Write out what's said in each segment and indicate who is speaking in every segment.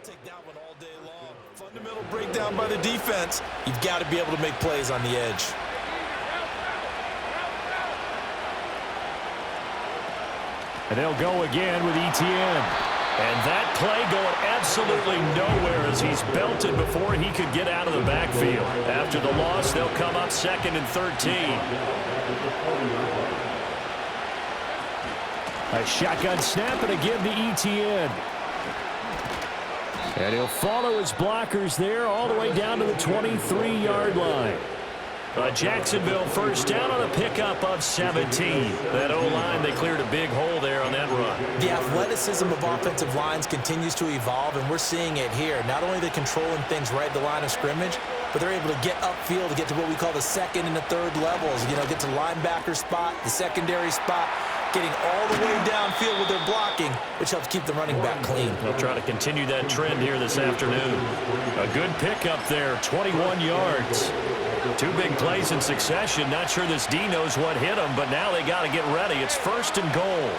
Speaker 1: take that one all day long. Fundamental breakdown by the defense. You've got to be able to make plays on the edge.
Speaker 2: And they'll go again with Etienne. And that play going absolutely nowhere as he's belted before he could get out of the backfield. After the loss, they'll come up 2nd and 13. A shotgun snap and again to Etienne. And he'll follow his blockers there all the way down to the 23-yard line. Jacksonville first down on a pickup of 17. That O-line, they cleared a big hole there on that run.
Speaker 1: The athleticism of offensive lines continues to evolve, and we're seeing it here. Not only are they controlling things right at the line of scrimmage, but they're able to get upfield to get to what we call the second and the third levels. You know, get to the linebacker spot, the secondary spot, getting all the way downfield with their blocking, which helps keep the running back clean.
Speaker 2: They'll try to continue that trend here this afternoon. A good pickup there, 21 yards. 2 big plays in succession. Not sure this D knows what hit him, but now they got to get ready. It's 1st and goal.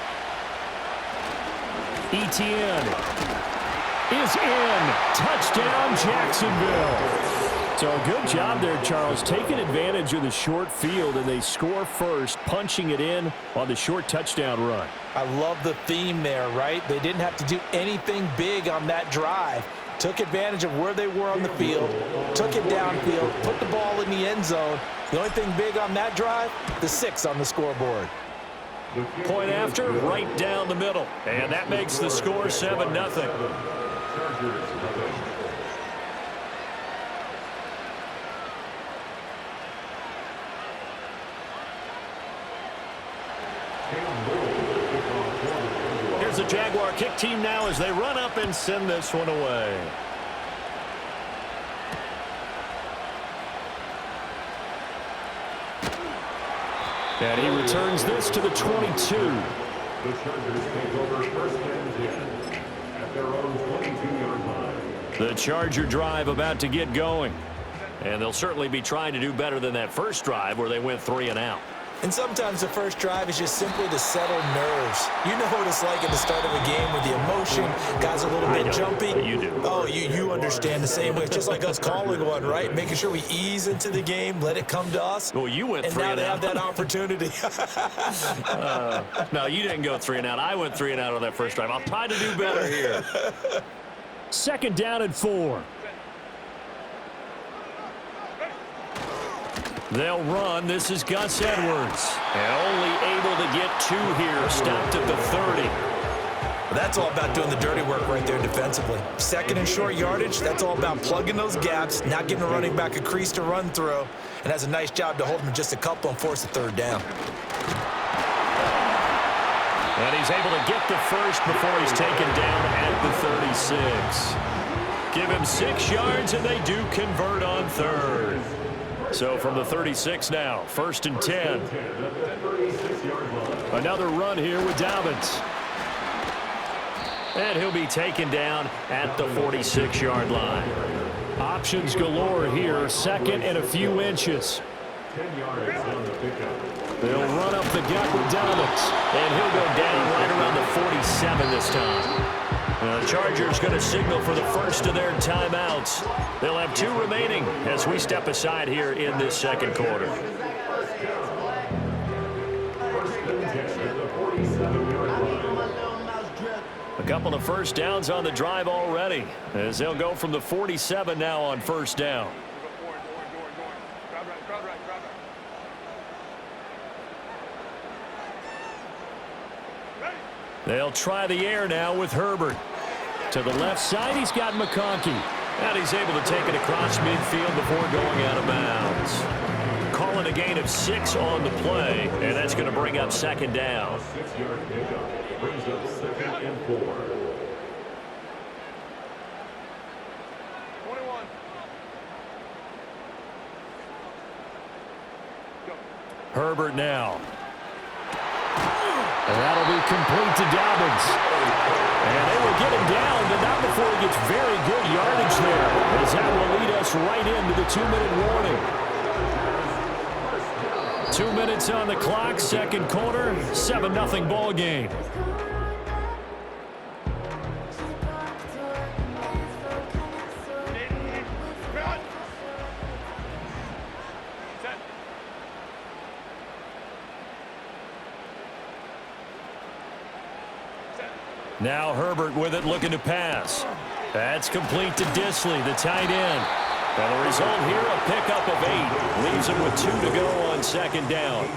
Speaker 2: Etienne is in. Touchdown, Jacksonville. So a good job there, Charles, taking advantage of the short field, and they score first, punching it in on the short touchdown run.
Speaker 1: I love the theme there, right? They didn't have to do anything big on that drive. Took advantage of where they were on the field, took it downfield, put the ball in the end zone. The only thing big on that drive, the 6 on the scoreboard.
Speaker 2: Point after, right down the middle. And that makes the score 7-0. Here's the Jaguar kick team now as they run up and send this one away. And he returns this to the 22.
Speaker 3: The Chargers take over 1st and 10 at their own 22-yard line.
Speaker 2: The Charger drive about to get going. And they'll certainly be trying to do better than that first drive where they went 3 and out.
Speaker 1: And sometimes the first drive is just simply to settle nerves. You know what it's like at the start of a game with the emotion. Guys are a little bit jumpy.
Speaker 2: You do.
Speaker 1: Oh, you understand the same way. It's just like us calling one, right? Making sure we ease into the game, let it come to us.
Speaker 2: Well, you went 3
Speaker 1: and
Speaker 2: and
Speaker 1: now
Speaker 2: out.
Speaker 1: they have that opportunity.
Speaker 2: No, you didn't go 3 and out. I went 3 and out on that first drive. I'll try to do better here. 2nd down and 4. They'll run. This is Gus Edwards. And only able to get 2 here. Stopped at the 30.
Speaker 1: That's all about doing the dirty work right there defensively. 2nd and short yardage, that's all about plugging those gaps, not giving a running back a crease to run through, and has a nice job to hold him just a couple and force a 3rd down.
Speaker 2: And he's able to get the first before he's taken down at the 36. Give him 6 yards, and they do convert on 3rd. So from the 36 now, 1st and 10. Another run here with Dobbins. And he'll be taken down at the 46-yard line. Options galore here, 2nd and a few inches.
Speaker 3: 10 yards on the pickup.
Speaker 2: They'll run up the gut with Dobbins. And he'll go down right around the 47 this time. The Chargers going to signal for the first of their timeouts. They'll have 2 remaining as we step aside here in this 2nd quarter. A couple of first downs on the drive already as they'll go from the 47 now on 1st down. They'll try the air now with Herbert. To the left side, he's got McConkey. And he's able to take it across midfield before going out of bounds. Calling a gain of 6 on the play, and that's going to bring up 2nd down.
Speaker 3: 6-yard pickup brings up 2nd and 4.
Speaker 4: 21.
Speaker 2: Herbert now. And that'll be complete to Dobbins. And they will get him down, but not before he gets very good yardage there, as that will lead us right into the 2-minute warning. 2 minutes on the clock, 2nd quarter, 7-0 ball game. Now Herbert with it, looking to pass. That's complete to Dissly, the tight end. And the result here, a pickup of 8. Leaves him with 2 to go on second down.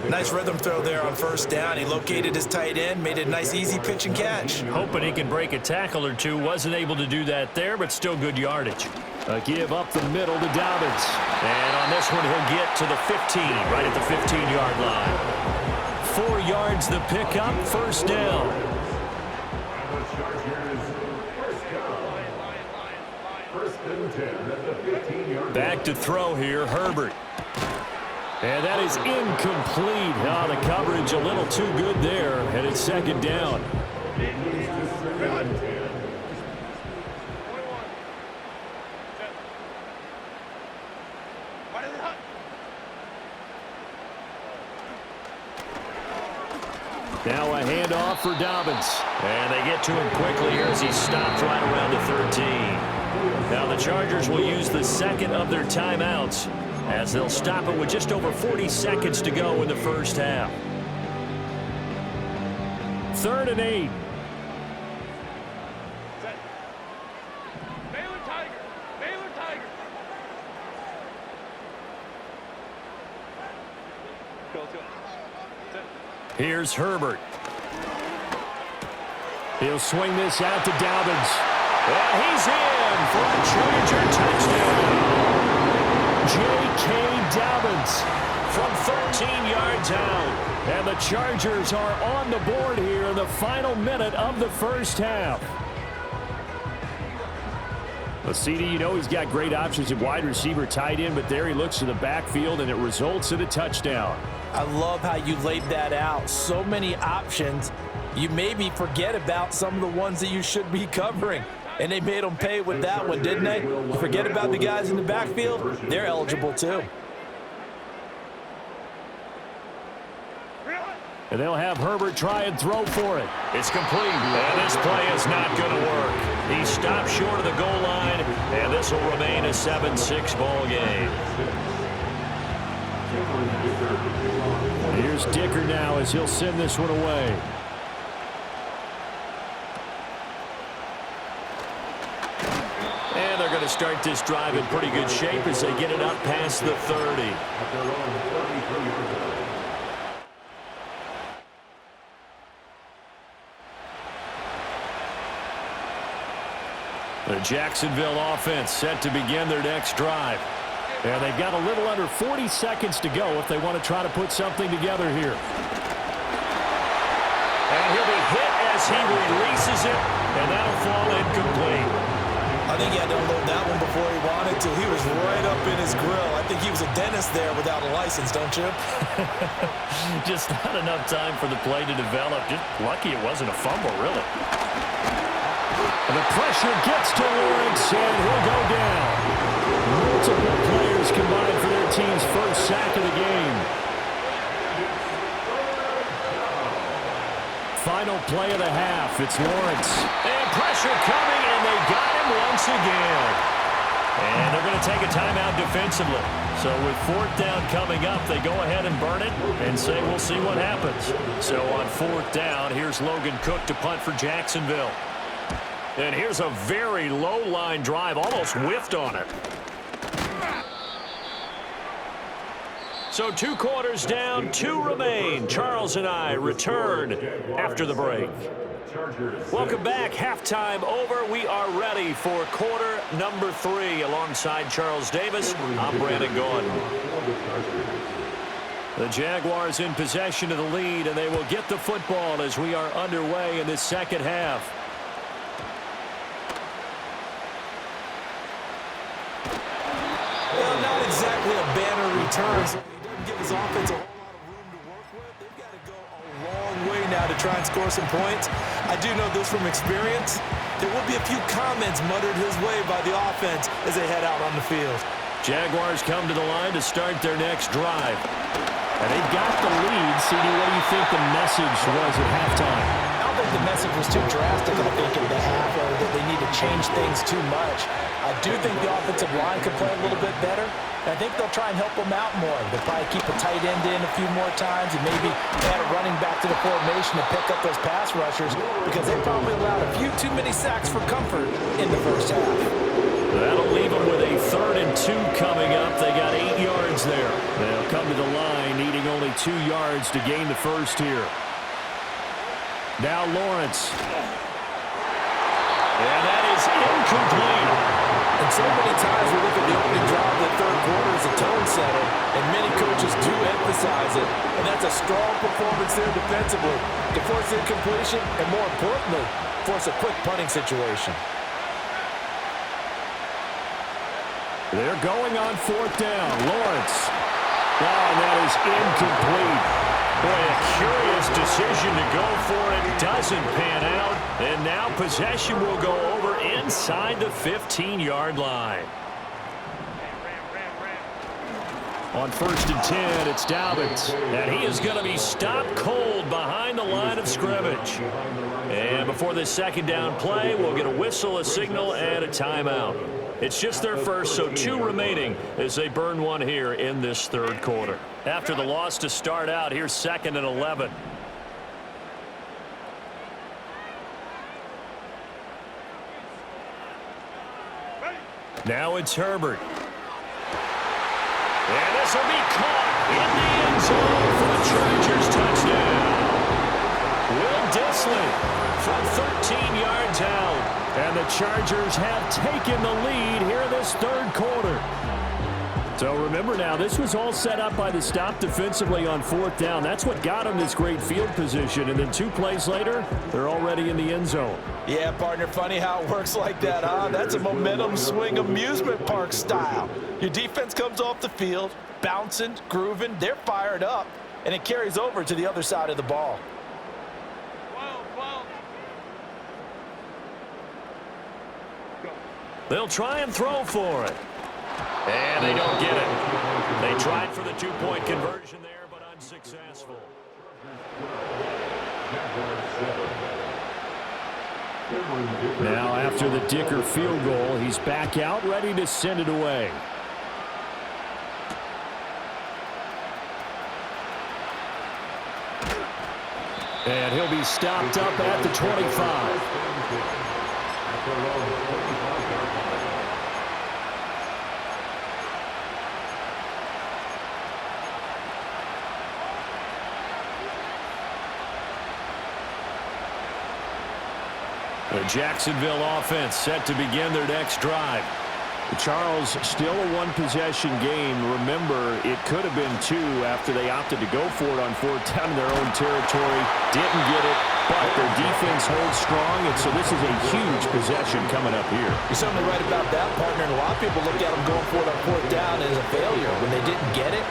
Speaker 1: Nice rhythm throw there on first down. He located his tight end, made a nice easy pitch and catch.
Speaker 2: Hoping he can break a tackle or two. Wasn't able to do that there, but still good yardage. A give up the middle to Dobbins. And on this one, he'll get to the 15, right at the 15-yard line. 4 yards the pickup, first down. Back to throw here, Herbert. And that is incomplete. Oh, the coverage a little too good there, and it's second down. Now a handoff for Dobbins. And they get to him quickly here as he stopped right around the 13. Now the Chargers will use the second of their timeouts as they'll stop it with just over 40 seconds to go in the first half. 3rd and 8.
Speaker 4: Baylor Tiger. Baylor Tiger. Go.
Speaker 2: Here's Herbert. He'll swing this out to Dobbins. And he's in for a Charger touchdown. J.K. Dobbins from 13 yards out. And the Chargers are on the board here in the final minute of the first half. Well, CD, you know he's got great options at wide receiver, tight end, but there he looks to the backfield, and it results in a touchdown.
Speaker 1: I love how you laid that out. So many options. You maybe forget about some of the ones that you should be covering. And they made them pay with that one, didn't they? You forget about the guys in the backfield. They're eligible too.
Speaker 2: And they'll have Herbert try and throw for it. It's complete, and this play is not going to work. He stopped short of the goal line, and this will remain a 7-6 ball game. Here's Dicker now as he'll send this one away. And they're going to start this drive in pretty good shape as they get it up past the 30. The Jacksonville offense set to begin their next drive. And they've got a little under 40 seconds to go if they want to try to put something together here. And he'll be hit as he releases it, and that'll fall incomplete.
Speaker 1: I think he had to unload that one before he wanted to. He was right up in his grill. I think he was a dentist there without a license, don't you?
Speaker 2: Just not enough time for the play to develop. Just lucky it wasn't a fumble, really. And the pressure gets to Lawrence, and he'll go down. Multiple players combined for their team's first sack of the game. Final play of the half. It's Lawrence. And pressure coming, and they got him once again. And they're going to take a timeout defensively. So with 4th down coming up, they go ahead and burn it and say we'll see what happens. So on 4th down, here's Logan Cook to punt for Jacksonville. And here's a very low-line drive, almost whiffed on it. So 2 quarters down, 2 remain. Charles and I return after the break. Welcome back. Halftime over. We are ready for quarter number 3 alongside Charles Davis. I'm Brandon Gordon. The Jaguars in possession of the lead, and they will get the football as we are underway in this second half.
Speaker 1: Well, not exactly a banner return, so he doesn't give his offense a whole lot of room to work with. They've got to go a long way now to try and score some points. I do know this from experience. There will be a few comments muttered his way by the offense as they head out on the field.
Speaker 2: Jaguars come to the line to start their next drive. And they've got the lead. CD, what do you think the message was at halftime?
Speaker 1: I don't think the message was too drastic, I think, in the half, or that they need to change things too much. I do think the offensive line could play a little bit better, I think they'll try and help them out more. They'll probably keep a tight end in a few more times and maybe add a running back to the formation to pick up those pass rushers because they probably allowed a few too many sacks for comfort in the first half.
Speaker 2: That'll leave them with a 3rd and 2 coming up. They got 8 yards there. They'll come to the line needing only 2 yards to gain the first here. Now Lawrence. And that is incomplete.
Speaker 1: And so many times we look at the opening drive of the third quarter as a tone setter, and many coaches do emphasize it, and that's a strong performance there defensively to force incompletion and, more importantly, force a quick punting situation.
Speaker 2: They're going on 4th down. Lawrence. Oh, and that is incomplete. Boy, a curious decision to go for it. Doesn't pan out. And now possession will go over inside the 15-yard line. On 1st and 10, it's Dobbins. And he is going to be stopped cold behind the line of scrimmage. And before this 2nd down play, we'll get a whistle, a signal, and a timeout. It's just their first, so 2 remaining as they burn one here in this 3rd quarter. After the loss to start out, here's 2nd and 11. Now it's Herbert. And this will be caught in the end zone for the Chargers touchdown. Will Dissly from 13 yards out. And the Chargers have taken the lead here in this 3rd quarter. So remember now, this was all set up by the stop defensively on 4th down. That's what got them this great field position. And then 2 plays later, they're already in the end zone.
Speaker 1: Yeah, partner, funny how it works like that, huh? That's a momentum swing amusement park style. Your defense comes off the field, bouncing, grooving, they're fired up, and it carries over to the other side of the ball.
Speaker 2: They'll try and throw for it. And they don't get it. They tried for the 2-point conversion there, but unsuccessful. Now after the Dicker field goal, he's back out, ready to send it away. And he'll be stopped up at the 25. The Jacksonville offense set to begin their next drive. Charles, still a 1-possession game. Remember, it could have been 2 after they opted to go for it on 4th down in their own territory. Didn't get it, but their defense holds strong, and so this is a huge possession coming up here.
Speaker 1: You're certainly right about that, partner, and a lot of people look at them going for it on 4th down as a failure when they didn't get it.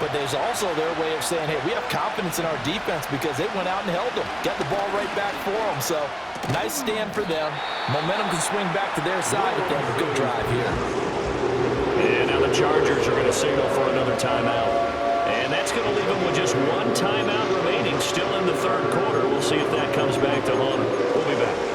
Speaker 1: But there's also their way of saying, hey, we have confidence in our defense because they went out and held them, got the ball right back for them. So nice stand for them. Momentum can swing back to their side if they have a good drive here.
Speaker 2: And now the Chargers are going to signal for another timeout. And that's going to leave them with just 1 timeout remaining still in the 3rd quarter. We'll see if that comes back to haunt them. We'll be back.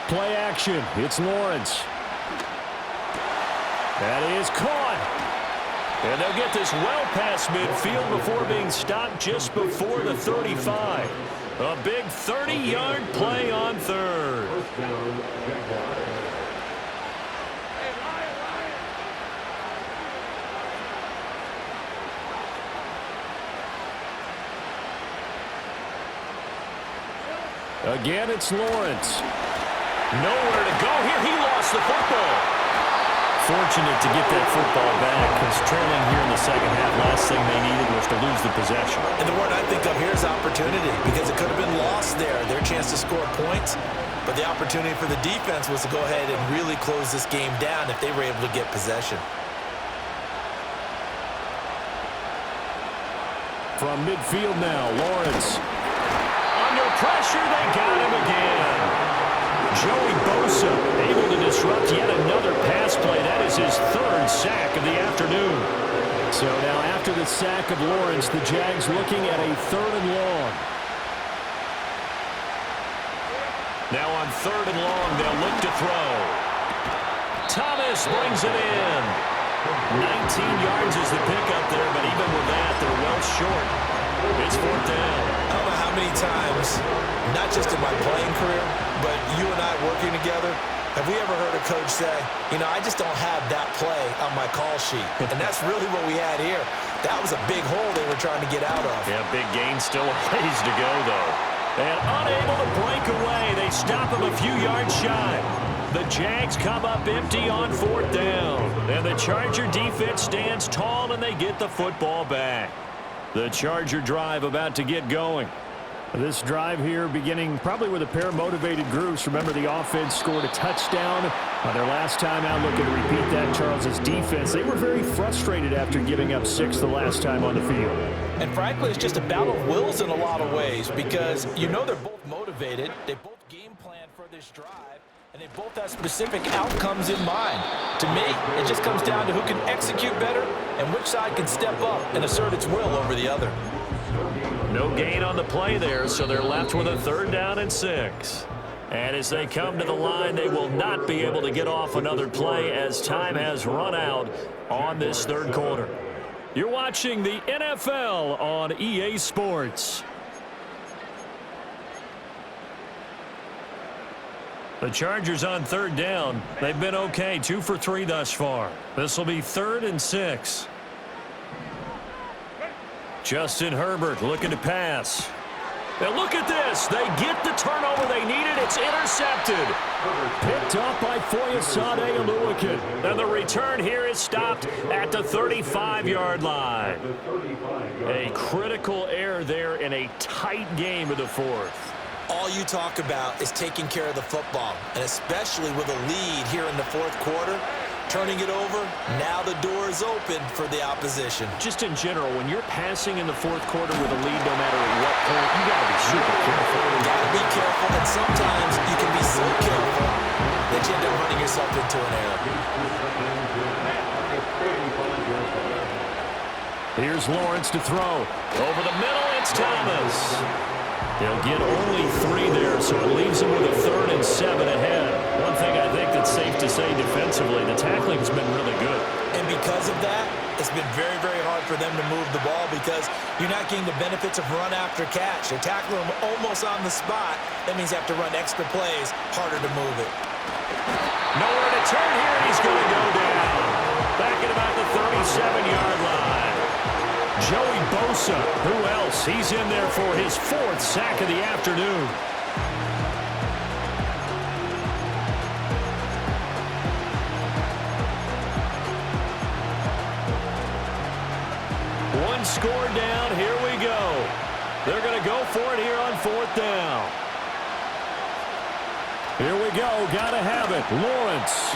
Speaker 2: Play action. It's Lawrence. That is caught. And they'll get this well past midfield before being stopped just before the 35. A big 30-yard play on 3rd. Again, it's Lawrence. Nowhere to go here. He lost the football. Fortunate to get that football back because trailing here in the 2nd half, last thing they needed was to lose the possession.
Speaker 1: And the word I think of here is opportunity because it could have been lost there, their chance to score points. But the opportunity for the defense was to go ahead and really close this game down if they were able to get possession.
Speaker 2: From midfield now, Lawrence. Under pressure, they got him again. Joey Bosa able to disrupt yet another pass play. That is his 3rd sack of the afternoon. So now after the sack of Lawrence, the Jags looking at a 3rd and long. Now on 3rd and long, they'll look to throw. Thomas brings it in. 19 yards is the pickup there, but even with that, they're well short. It's 4th down.
Speaker 1: I don't know how many times, not just in my playing career, but you and I working together, have we ever heard a coach say, you know, I just don't have that play on my call sheet. And that's really what we had here. That was a big hole they were trying to get out of.
Speaker 2: Yeah, big gain, still a ways to go, though. And unable to break away, they stop him a few yards shy. The Jags come up empty on 4th down. And the Charger defense stands tall, and they get the football back. The Charger drive about to get going. This drive here beginning probably with a pair of motivated groups. Remember, the offense scored a touchdown on their last time out. Looking to repeat that, Charles's defense. They were very frustrated after giving up 6 the last time on the field.
Speaker 1: And frankly, it's just a battle of wills in a lot of ways because you know they're both motivated. They both game plan for this drive. And they both have specific outcomes in mind. To me, it just comes down to who can execute better and which side can step up and assert its will over the other.
Speaker 2: No gain on the play there, so they're left with a 3rd down and 6. And as they come to the line, they will not be able to get off another play as time has run out on this 3rd quarter. You're watching the NFL on EA Sports. The Chargers on 3rd down. They've been okay, 2 for 3 thus far. This will be 3rd and 6. Justin Herbert looking to pass. Now look at this. They get the turnover they needed. It's intercepted. Picked up by Foyesade Oluokun. And the return here is stopped at the 35-yard line. A critical error there in a tight game of the 4th.
Speaker 1: All you talk about is taking care of the football, and especially with a lead here in the 4th quarter, turning it over, now the door is open for the opposition.
Speaker 2: Just in general, when you're passing in the 4th quarter with a lead, no matter at what point, you got to be super careful.
Speaker 1: You got to be careful, and sometimes you can be so careful that you end up running yourself into an error.
Speaker 2: Here's Lawrence to throw. Over the middle, it's Thomas. They'll get only 3 there, so it leaves them with a 3rd and 7 ahead. One thing I think that's safe to say defensively, the tackling has been really good.
Speaker 1: And because of that, it's been very, very hard for them to move the ball because you're not getting the benefits of run after catch. They're tackling them almost on the spot. That means you have to run extra plays, harder to move it.
Speaker 2: Nowhere to turn here, and he's going to go down. Back at about the 37-yard line. Joey Bosa, who else? He's in there for his 4th sack of the afternoon. One score down, here we go. They're going to go for it here on 4th down. Here we go, got to have it. Lawrence.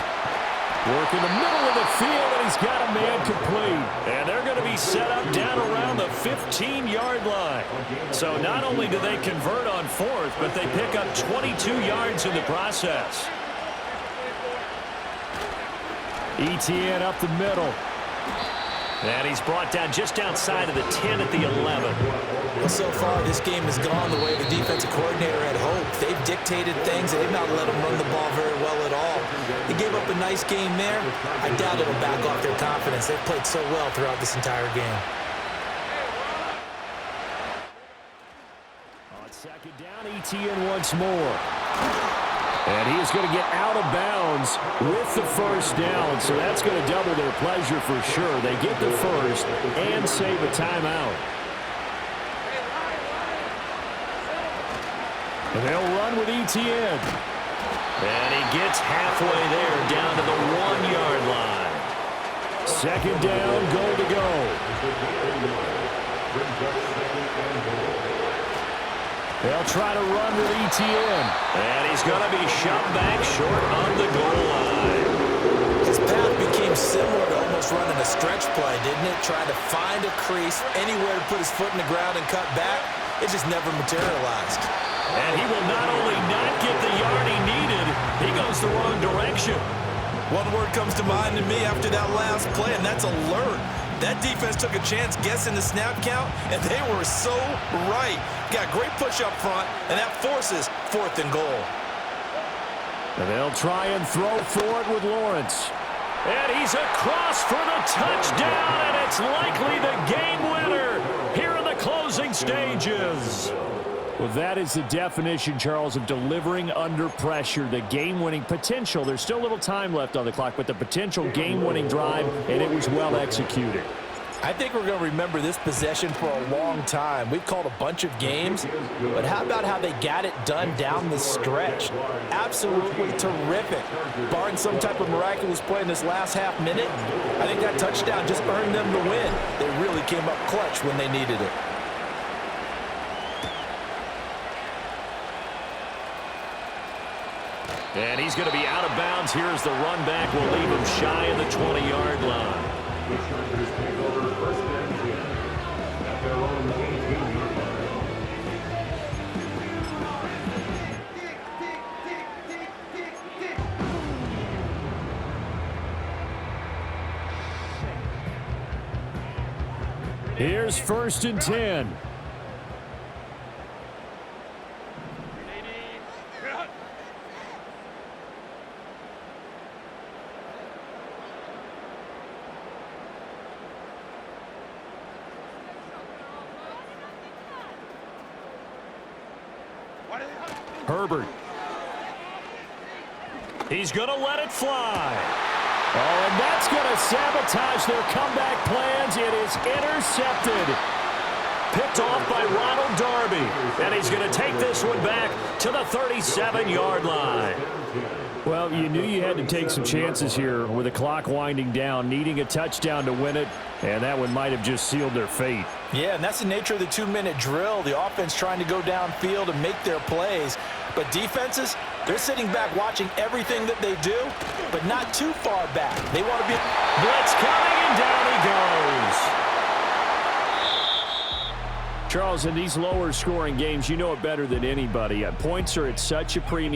Speaker 2: Work in the middle of the field, and he's got a man complete. And they're going to be set up down around the 15-yard line. So not only do they convert on 4th, but they pick up 22 yards in the process. Etienne up the middle. And he's brought down just outside of the 10 at the 11.
Speaker 1: Well, so far, this game has gone the way the defensive coordinator had hoped. They've dictated things, and they've not let them run the ball very well at all. They gave up a nice game there. I doubt it'll back off their confidence. They've played so well throughout this entire game.
Speaker 2: On 2nd down, Etienne once more. And he is going to get out of bounds with the 1st down, so that's going to double their pleasure for sure. They get the 1st and save a timeout. And they'll run with Etienne. And he gets halfway there, down to the 1-yard line. 2nd down, goal to go. They'll try to run with Etienne. And he's going to be shoved back short on the goal line.
Speaker 1: His path became similar to almost running a stretch play, didn't it? Trying to find a crease, anywhere to put his foot in the ground and cut back. It just never materialized.
Speaker 2: And he will not only not get the yard he needed, he goes the wrong direction.
Speaker 1: One word comes to mind to me after that last play, and that's alert. That defense took a chance guessing the snap count, and they were so right. Got great push up front, and that forces 4th and goal.
Speaker 2: And they'll try and throw for it with Lawrence. And he's across for the touchdown, and it's likely the game winner here in the closing stages. Well, that is the definition, Charles, of delivering under pressure. The game-winning potential. There's still a little time left on the clock, but the potential game-winning drive, and it was well executed.
Speaker 1: I think we're going to remember this possession for a long time. We've called a bunch of games, but how about how they got it done down the stretch? Absolutely terrific. Barring some type of miraculous play in this last half minute, I think that touchdown just earned them the win. They really came up clutch when they needed it.
Speaker 2: And he's going to be out of bounds here as the run back will leave him shy of the 20-yard line.
Speaker 3: The Chargers take over 1st and 10 at their own 18-yard line.
Speaker 2: Here's 1st and 10. Herbert. He's going to let it fly. Oh, and that's going to sabotage their comeback plans. It is intercepted. Picked off by Ronald Darby. And he's going to take this one back to the 37-yard line. Well, you knew you had to take some chances here with the clock winding down, needing a touchdown to win it, and that one might have just sealed their fate.
Speaker 1: Yeah, and that's the nature of the 2-minute drill. The offense trying to go downfield and make their plays. But defenses, they're sitting back watching everything that they do, but not too far back. They want to be...
Speaker 2: Blitz coming, and down he goes. Charles, in these lower-scoring games, you know it better than anybody. Points are at such a premium.